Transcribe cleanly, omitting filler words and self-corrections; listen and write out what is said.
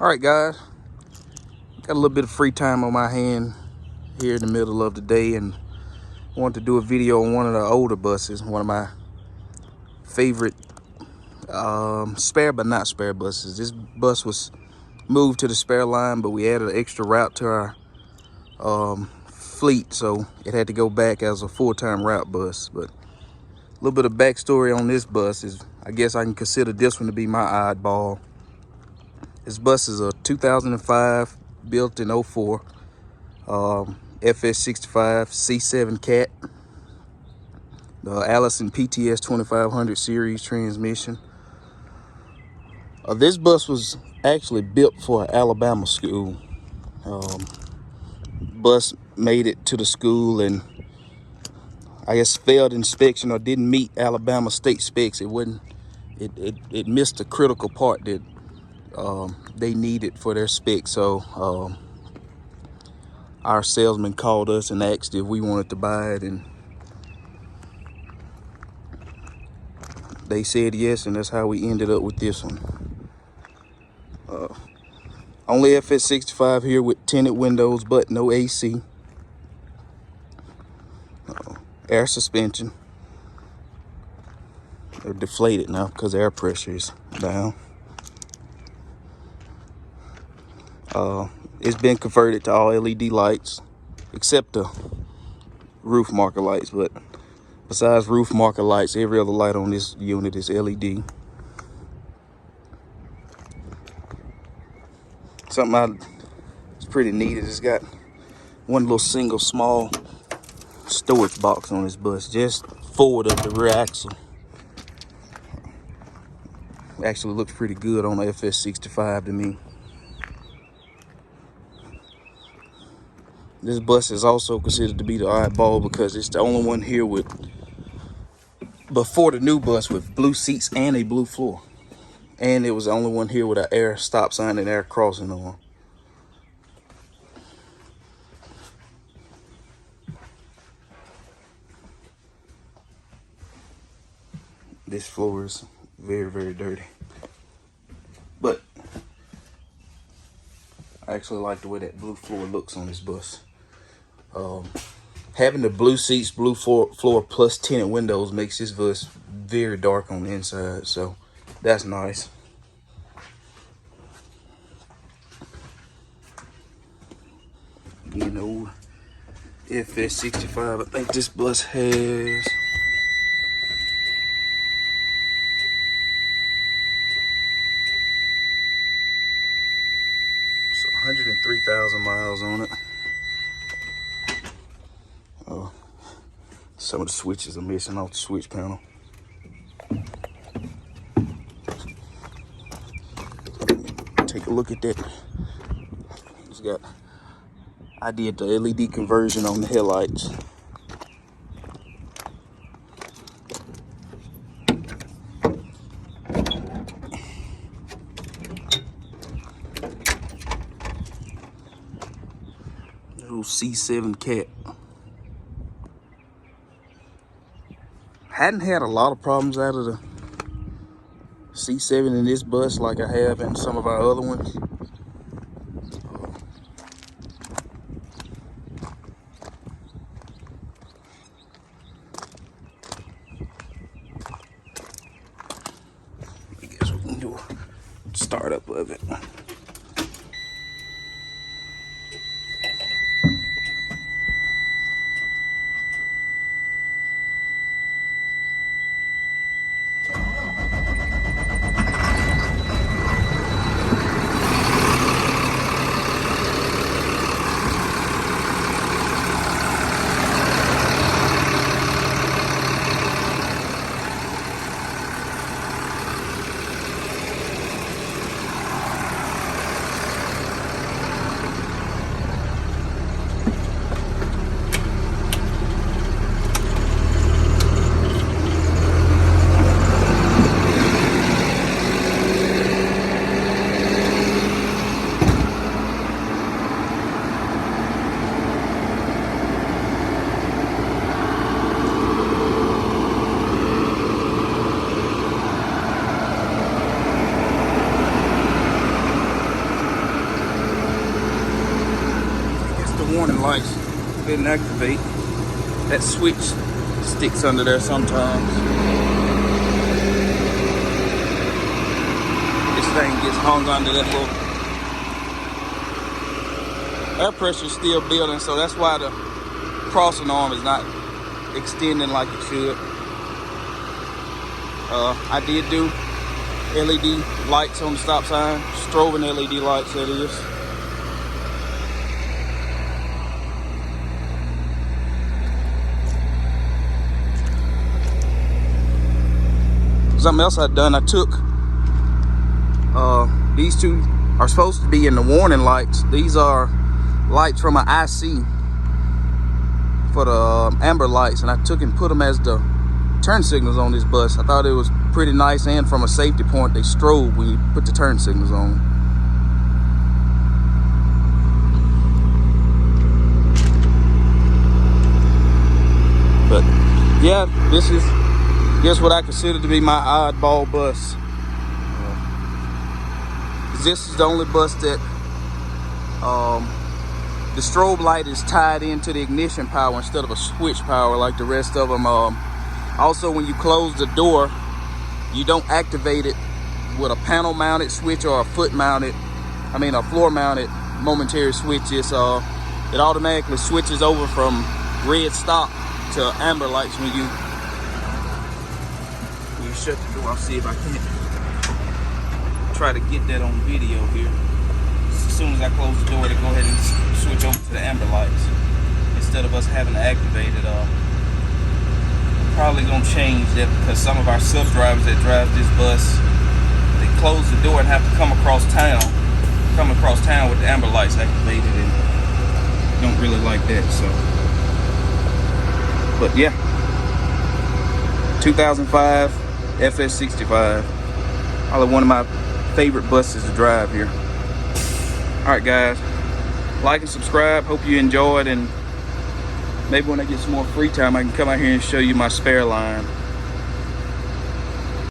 All right, guys, got a little bit of free time on my hand here in the middle of the day, and wanted to do a video on one of the older buses, one of my favorite spare but not spare buses. This bus was moved to the spare line, but we added an extra route to our fleet, so it had to go back as a full-time route bus. But a little bit of backstory on this bus is, I guess I can consider this one to be my oddball. This bus is a 2005, built in 04, fs65 C7 cat, the Allison PTS 2500 series transmission. This bus was actually built for an Alabama school. Bus made it to the school and I guess failed inspection or didn't meet Alabama state specs. It missed a critical part that they needed for their specs. So our salesman called us and asked if we wanted to buy it, and they said yes, and that's how we ended up with this one. Only fs65 here with tinted windows, but no AC. Air suspension. They're deflated now because air pressure is down. It's been converted to all LED lights, except the roof marker lights. But besides roof marker lights, every other light on this unit is LED. Something it's pretty neat is it's got one little single small storage box on this bus, just forward of the rear axle. Actually looks pretty good on the fs65 to me. This bus is also considered to be the oddball because it's the only one here with, before the new bus, with blue seats and a blue floor. And it was the only one here with an air stop sign and air crossing on. This floor is very, very dirty. But I actually like the way that blue floor looks on this bus. Having the blue seats, blue floor plus tinted windows makes this bus very dark on the inside, so that's nice. You know, fs65, I think this bus has 103,000 miles on it. Some of the switches are missing off the switch panel. Take a look at that. It's got, I did the LED conversion on the headlights. Little C7 cat. Hadn't had a lot of problems out of the C7 in this bus like I have in some of our other ones. I guess we can do a startup of it. warning lights didn't activate. That switch sticks under there sometimes. This thing gets hung under that little air pressure is still building, so that's why the crossing arm is not extending like it should. I did do LED lights on the stop sign, strobing LED lights, that is. Something else I've done, I took these two are supposed to be in the warning lights. These are lights from an IC for the amber lights, and I took and put them as the turn signals on this bus. I thought it was pretty nice, and from a safety point, they strobe when you put the turn signals on. But yeah, this is just what I consider to be my oddball bus. This is the only bus that the strobe light is tied into the ignition power instead of a switch power like the rest of them. Also, when you close the door, you don't activate it with a panel mounted switch or a foot mounted, a floor mounted momentary switch. It automatically switches over from red stop to amber lights when you shut the door. I'll see if I can try to get that on video here. As soon as I close the door, to go ahead and switch over to the amber lights instead of us having to activate it. Probably gonna change that because some of our sub drivers that drive this bus, they close the door and have to come across town with the amber lights activated, and don't really like that. So, but yeah, 2005 fs65, probably one of my favorite buses to drive here. All right, guys, like and subscribe. Hope you enjoyed, and maybe when I get some more free time, I can come out here and show you my spare line.